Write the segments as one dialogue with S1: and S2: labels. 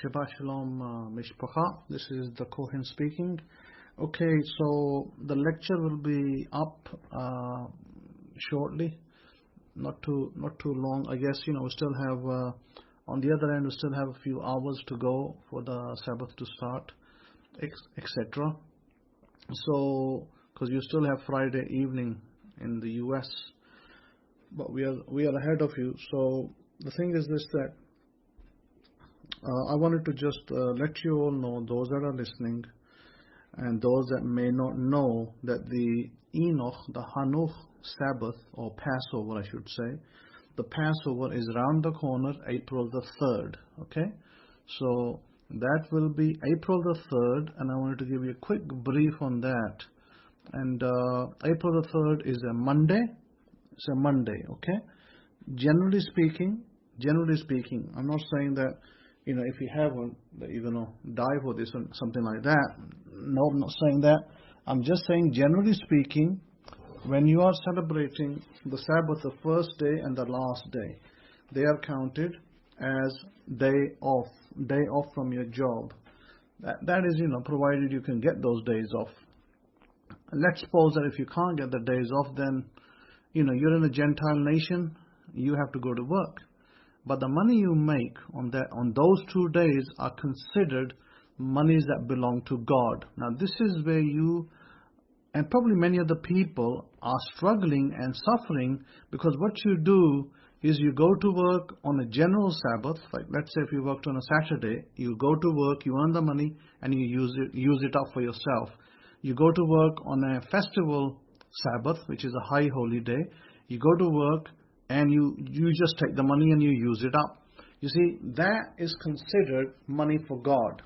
S1: Shabbat Shalom Mishpacha. This is the Kohen speaking. Okay, so the lecture will be up shortly. Not too long. I guess we still have on the other end we still have a few hours to go for the Sabbath to start, etc. So because you still have Friday evening in the U.S., but we are ahead of you. So the thing is this, that I wanted to just let you all know, those that are listening and those that may not know, that the Enoch, the Hanuch Sabbath, or Passover I should say, the Passover is around the corner, April the 3rd. Okay, so that will be April the 3rd, and I wanted to give you a quick brief on that. And April the 3rd is a Monday. It's a Monday. Okay, generally speaking, I'm not saying that if you haven't, that you're going to die for this or something like that. No, I'm not saying that. I'm just saying, generally speaking, when you are celebrating the Sabbath, the first day and the last day, they are counted as day off from your job. That is, provided you can get those days off. Let's suppose that if you can't get the days off, then, you're in a Gentile nation, you have to go to work. But the money you make on those 2 days are considered monies that belong to God. Now this is where you, and probably many other people, are struggling and suffering, because what you do is you go to work on a general Sabbath. Like let's say if you worked on a Saturday, you go to work, you earn the money, and you use it up for yourself. You go to work on a festival Sabbath, which is a high holy day. You go to work, and you just take the money and you use it up. You see, that is considered money for God.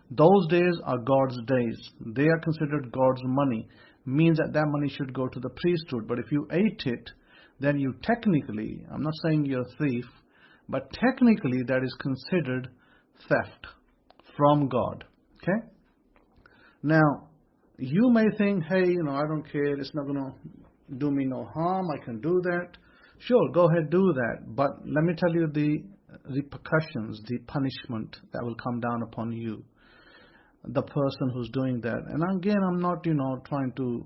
S1: Those days are God's days. They are considered God's money. Means that money should go to the priesthood. But if you ate it, then you technically, I'm not saying you're a thief, but technically that is considered theft from God. Okay? Now, you may think, hey, I don't care, it's not going to do me no harm, I can do that. Sure, go ahead, do that. But let me tell you the repercussions, the punishment that will come down upon you, the person who's doing that. And again, I'm not trying to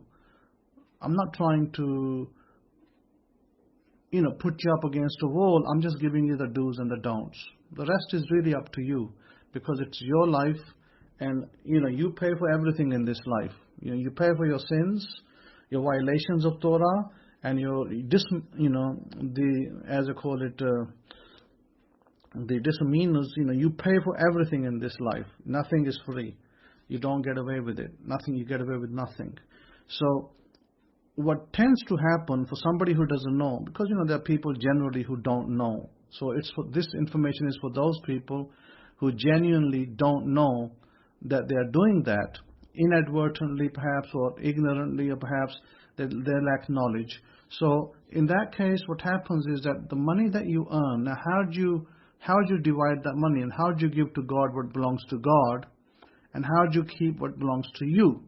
S1: put you up against a wall. I'm just giving you the do's and the don'ts. The rest is really up to you, because it's your life, and you pay for everything in this life. You pay for your sins, your violations of Torah, and as I call it, the misdemeanors. You pay for everything in this life. Nothing is free. You don't get away with it. You get away with nothing. So what tends to happen for somebody who doesn't know, because there are people generally who don't know. So this information is for those people who genuinely don't know that they are doing that, inadvertently perhaps, or ignorantly, or perhaps they lack knowledge. So in that case, what happens is that the money that you earn, now how do you divide that money, and how do you give to God what belongs to God, and how do you keep what belongs to you?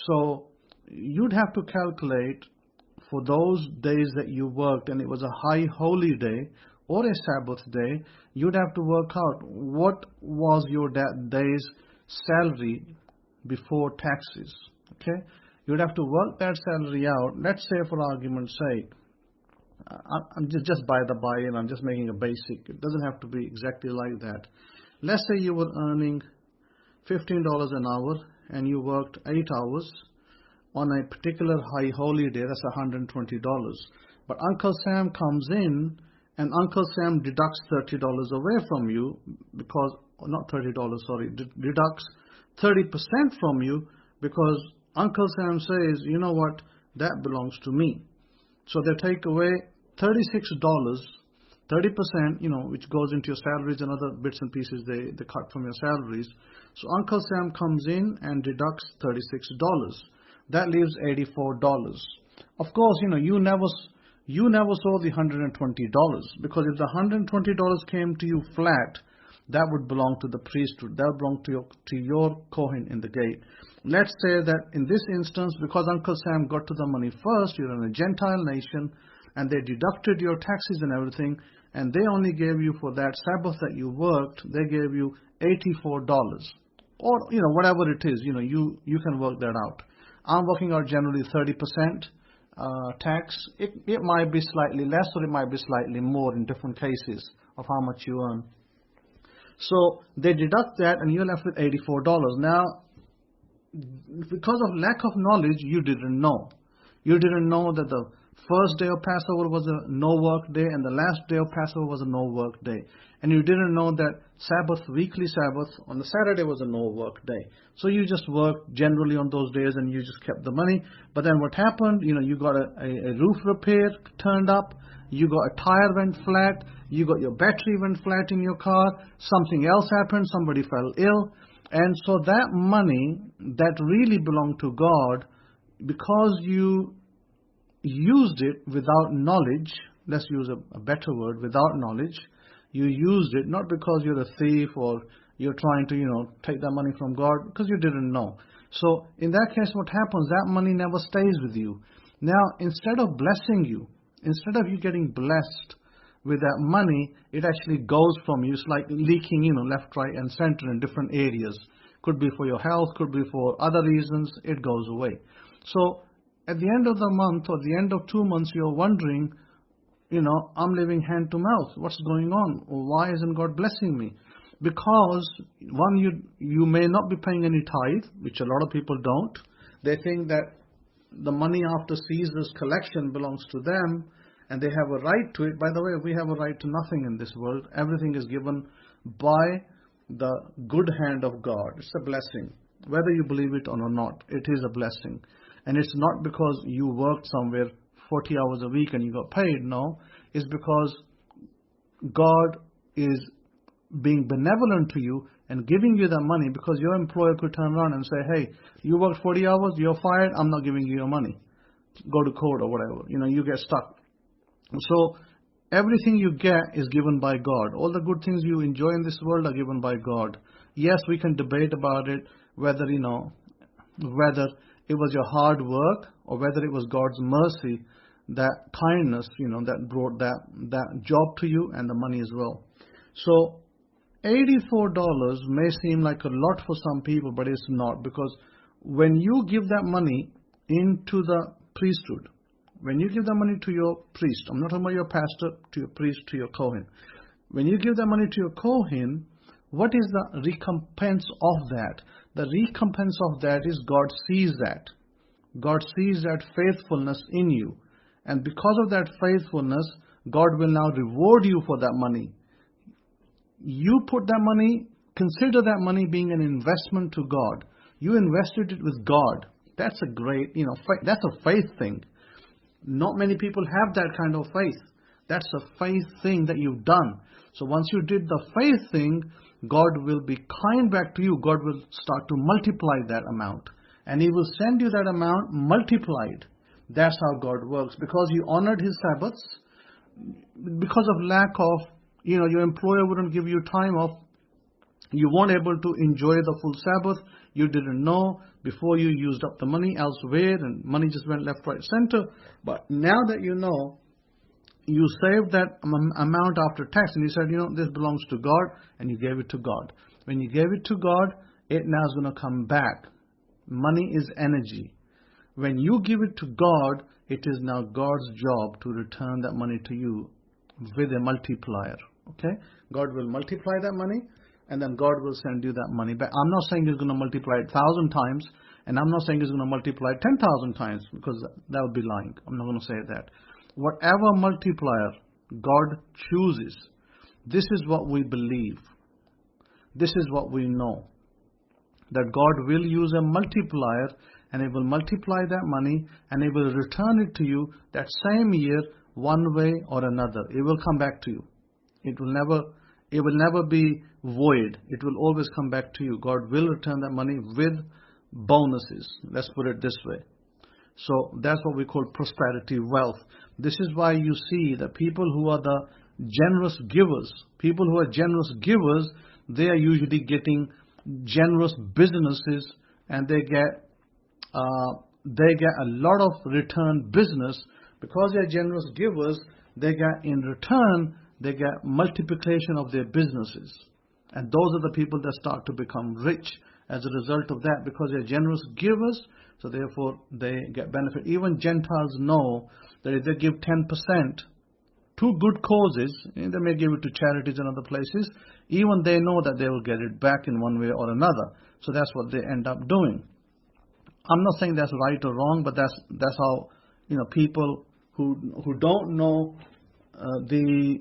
S1: So you'd have to calculate for those days that you worked, and it was a high holy day or a Sabbath day, you'd have to work out what was your that day's salary before taxes. Okay, you'd have to work that salary out. Let's say, for argument's sake, I'm just by the by, and I'm just making a basic. It doesn't have to be exactly like that. Let's say you were earning $15 an hour, and you worked 8 hours on a particular high holy day. That's $120. But Uncle Sam comes in, and Uncle Sam deducts $30 away from you, because, not $30, sorry, deducts 30% from you, because Uncle Sam says, you know what, that belongs to me. So they take away $36, 30%, which goes into your salaries and other bits and pieces they cut from your salaries. So Uncle Sam comes in and deducts $36. That leaves $84. Of course, you never saw the $120, because if the $120 came to you flat, that would belong to the priesthood. That would belong to your Kohen in the gate. Let's say that in this instance, because Uncle Sam got to the money first, you're in a Gentile nation, and they deducted your taxes and everything, and they only gave you for that Sabbath that you worked, they gave you $84, or whatever it is. You can work that out. I'm working out generally 30% tax. It might be slightly less, or it might be slightly more in different cases of how much you earn. So they deduct that, and you're left with $84. Now, because of lack of knowledge, you didn't know. You didn't know that the first day of Passover was a no-work day, and the last day of Passover was a no-work day. And you didn't know that weekly Sabbath, on the Saturday was a no-work day. So you just worked generally on those days, and you just kept the money. But then what happened, you got a roof repair turned up, you got a tire went flat, you got your battery went flat in your car, something else happened, somebody fell ill. And so that money that really belonged to God, because you used it without knowledge, let's use a better word, without knowledge, you used it not because you're a thief or you're trying to, take that money from God, because you didn't know. So in that case, what happens, that money never stays with you. Now, instead of blessing you, instead of you getting blessed with that money, it actually goes from you. It's like leaking, left, right, and center in different areas. Could be for your health, could be for other reasons. It goes away. So at the end of the month or the end of 2 months, you're wondering, I'm living hand to mouth. What's going on? Why isn't God blessing me? Because, one, you may not be paying any tithe, which a lot of people don't. They think that the money after Caesar's collection belongs to them, and they have a right to it. By the way, we have a right to nothing in this world. Everything is given by the good hand of God. It's a blessing. Whether you believe it or not, it is a blessing. And it's not because you worked somewhere 40 hours a week and you got paid. No, it's because God is being benevolent to you and giving you that money, because your employer could turn around and say, hey, you worked 40 hours, you're fired, I'm not giving you your money. Go to court or whatever. You get stuck. So everything you get is given by God. All the good things you enjoy in this world are given by God. Yes, we can debate about it, whether whether it was your hard work or whether it was God's mercy, that kindness, that brought that job to you and the money as well. So $84 may seem like a lot for some people, but it's not, because when you give that money into the priesthood, when you give that money to your priest, I'm not talking about your pastor, to your priest, to your Kohen. When you give that money to your Kohen, what is the recompense of that? The recompense of that is God sees that. God sees that faithfulness in you. And because of that faithfulness, God will now reward you for that money. You put that money, consider that money being an investment to God. You invested it with God. That's a great, that's a faith thing. Not many people have that kind of faith. That's a faith thing that you've done. So once you did the faith thing, God will be kind back to you. God will start to multiply that amount. And He will send you that amount multiplied. That's how God works. Because you honored His Sabbaths, because of lack of, your employer wouldn't give you time off, you weren't able to enjoy the full Sabbath. You didn't know. Before, you used up the money elsewhere, and money just went left, right, center. But now that you know, you saved that amount after tax, and you said, this belongs to God, and you gave it to God. When you gave it to God, it now is going to come back. Money is energy. When you give it to God, it is now God's job to return that money to you with a multiplier. Okay? God will multiply that money, and then God will send you that money back. I'm not saying He's going to multiply it 1,000 times, and I'm not saying He's going to multiply it 10,000 times, because that would be lying. I'm not going to say that. Whatever multiplier God chooses, this is what we believe. This is what we know. That God will use a multiplier, and He will multiply that money, and He will return it to you that same year, one way or another. It will come back to you. It will never be void. It will always come back to you. God will return that money with bonuses. Let's put it this way. So that's what we call prosperity wealth. This is why you see that people who are the generous givers, they are usually getting generous businesses, and they get a lot of return business. Because they are generous givers, they get in return they get multiplication of their businesses. And those are the people that start to become rich as a result of that, because they're generous givers, so therefore they get benefit. Even Gentiles know that if they give 10% to good causes, they may give it to charities and other places, even they know that they will get it back in one way or another. So that's what they end up doing. I'm not saying that's right or wrong, but that's how, people who don't know the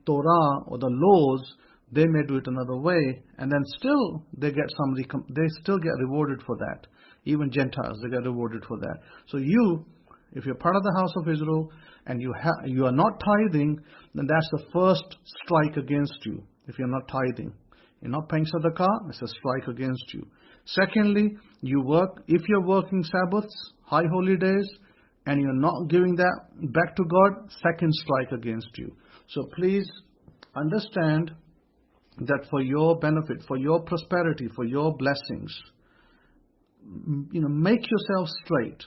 S1: Torah or the laws, they may do it another way, and then still they still get rewarded for that. Even Gentiles, they get rewarded for that. So if you're part of the house of Israel and you are not tithing, then that's the first strike against you. If you're not tithing, you're not paying sadaqah, it's a strike against you. Secondly, if you're working Sabbaths, high holy days, and you're not giving that back to God, second strike against you. So please understand that for your benefit, for your prosperity, for your blessings, make yourself straight.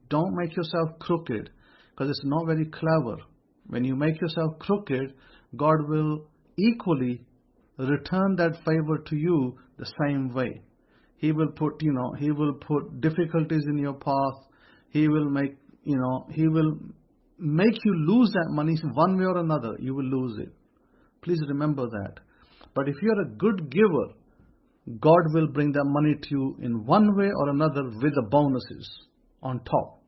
S1: Don't make yourself crooked, because it's not very clever. When you make yourself crooked, God will equally return that favor to you the same way. He will put difficulties in your path. He will make you lose that money one way or another. You will lose it. Please remember that. But if you're a good giver, God will bring that money to you in one way or another with the bonuses on top.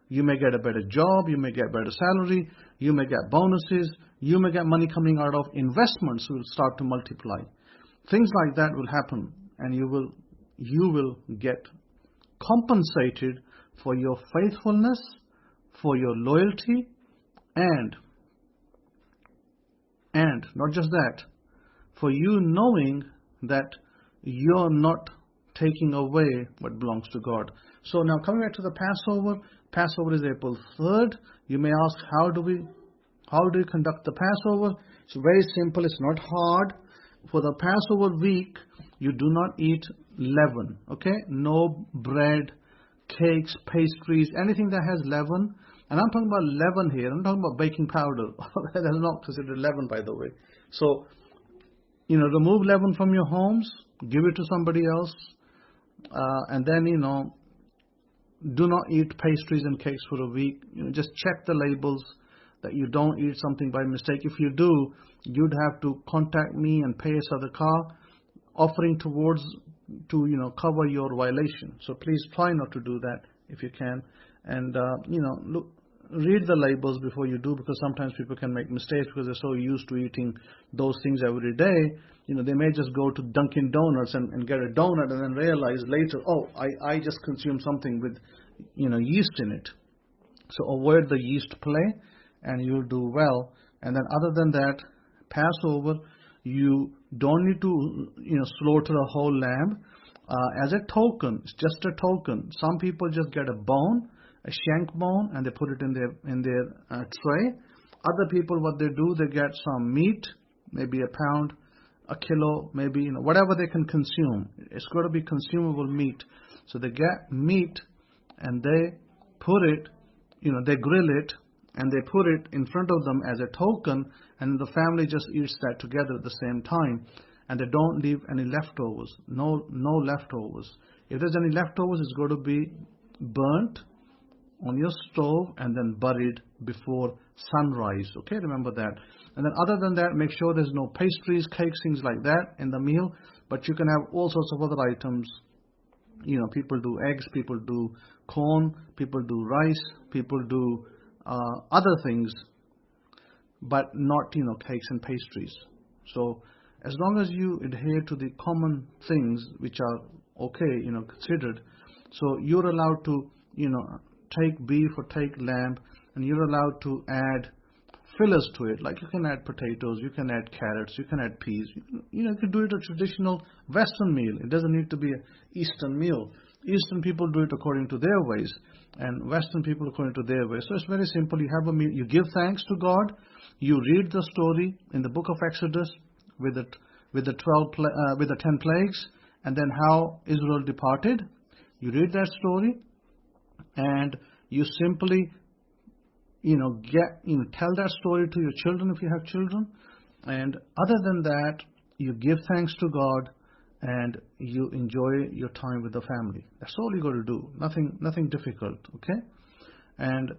S1: You may get a better job, you may get better salary, you may get bonuses, you may get money coming out of investments will start to multiply. Things like that will happen, and you will get compensated for your faithfulness, for your loyalty, and not just that, for you knowing that you're not taking away what belongs to God. So now coming back to the Passover. Passover is April 3rd. You may ask, how do you conduct the Passover? It's very simple. It's not hard. For the Passover week, you do not eat leaven. Okay? No bread, cakes, pastries, anything that has leaven. And I'm talking about leaven here. I'm talking about baking powder. That is not considered leaven, by the way. So, remove leaven from your homes. Give it to somebody else. And then, do not eat pastries and cakes for a week. Just check the labels that you don't eat something by mistake. If you do, you'd have to contact me and pay a sadaqah offering towards to cover your violation. So please try not to do that if you can. And read the labels before you do, because sometimes people can make mistakes because they're so used to eating those things every day. They may just go to Dunkin' Donuts and get a donut and then realize later, I just consumed something with yeast in it. So avoid the yeast play and you'll do well. And then other than that, Passover, you don't need to slaughter a whole lamb as a token. It's just a token. Some people just get a bone, a shank bone, and they put it in their tray. Other people, what they do, they get some meat, maybe a pound, a kilo, maybe whatever they can consume. It's got to be consumable meat. So they get meat and they put it, they grill it and they put it in front of them as a token, and the family just eats that together at the same time, and they don't leave any leftovers. No leftovers. If there's any leftovers, it's got to be burnt on your stove and then buried before sunrise. Okay, remember that. And then other than that, make sure there's no pastries, cakes, things like that in the meal. But you can have all sorts of other items. People do eggs, people do corn, people do rice, people do other things, but not cakes and pastries. So as long as you adhere to the common things which are okay, considered, so you're allowed to take beef or take lamb, and you're allowed to add fillers to it. Like you can add potatoes, you can add carrots, you can add peas. You can do it a traditional Western meal. It doesn't need to be an Eastern meal. Eastern people do it according to their ways, and Western people according to their ways. So it's very simple. You have a meal. You give thanks to God. You read the story in the book of Exodus with the 10 plagues, and then how Israel departed. You read that story, and you simply tell that story to your children if you have children. And other than that, you give thanks to God and you enjoy your time with the family. That's all you got to do. Nothing difficult, okay? And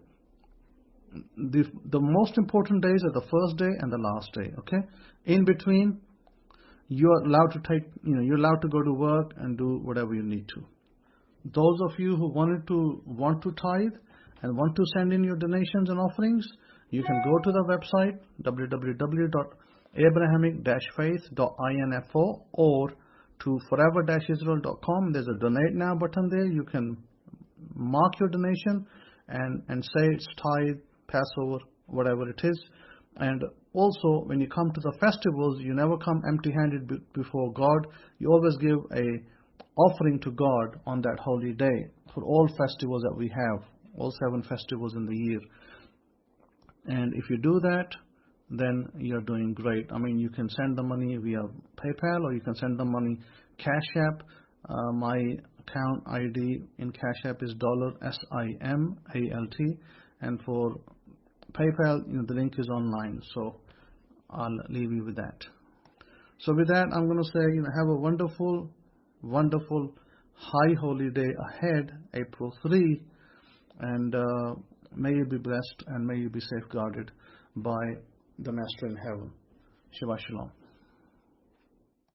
S1: the most important days are the first day and the last day, okay? In between, you're allowed to go to work and do whatever you need to. Those of you who want to tithe and want to send in your donations and offerings, you can go to the website www.abrahamic-faith.info or to forever-israel.com. There's a donate now button there. You can mark your donation and say it's tithe, Passover, whatever it is. And also, when you come to the festivals, you never come empty-handed before God. You always give a offering to God on that holy day for all festivals that we have, all 7 festivals in the year. And if you do that, then you're doing great. I mean, you can send the money via PayPal or you can send the money Cash App. My account ID in Cash App is $SIMALT, and for PayPal, the link is online, so I'll leave you with that. So with that, I'm going to say, have a wonderful, wonderful high holy day ahead, April 3, and may you be blessed and may you be safeguarded by the Master in heaven. Shabbat Shalom.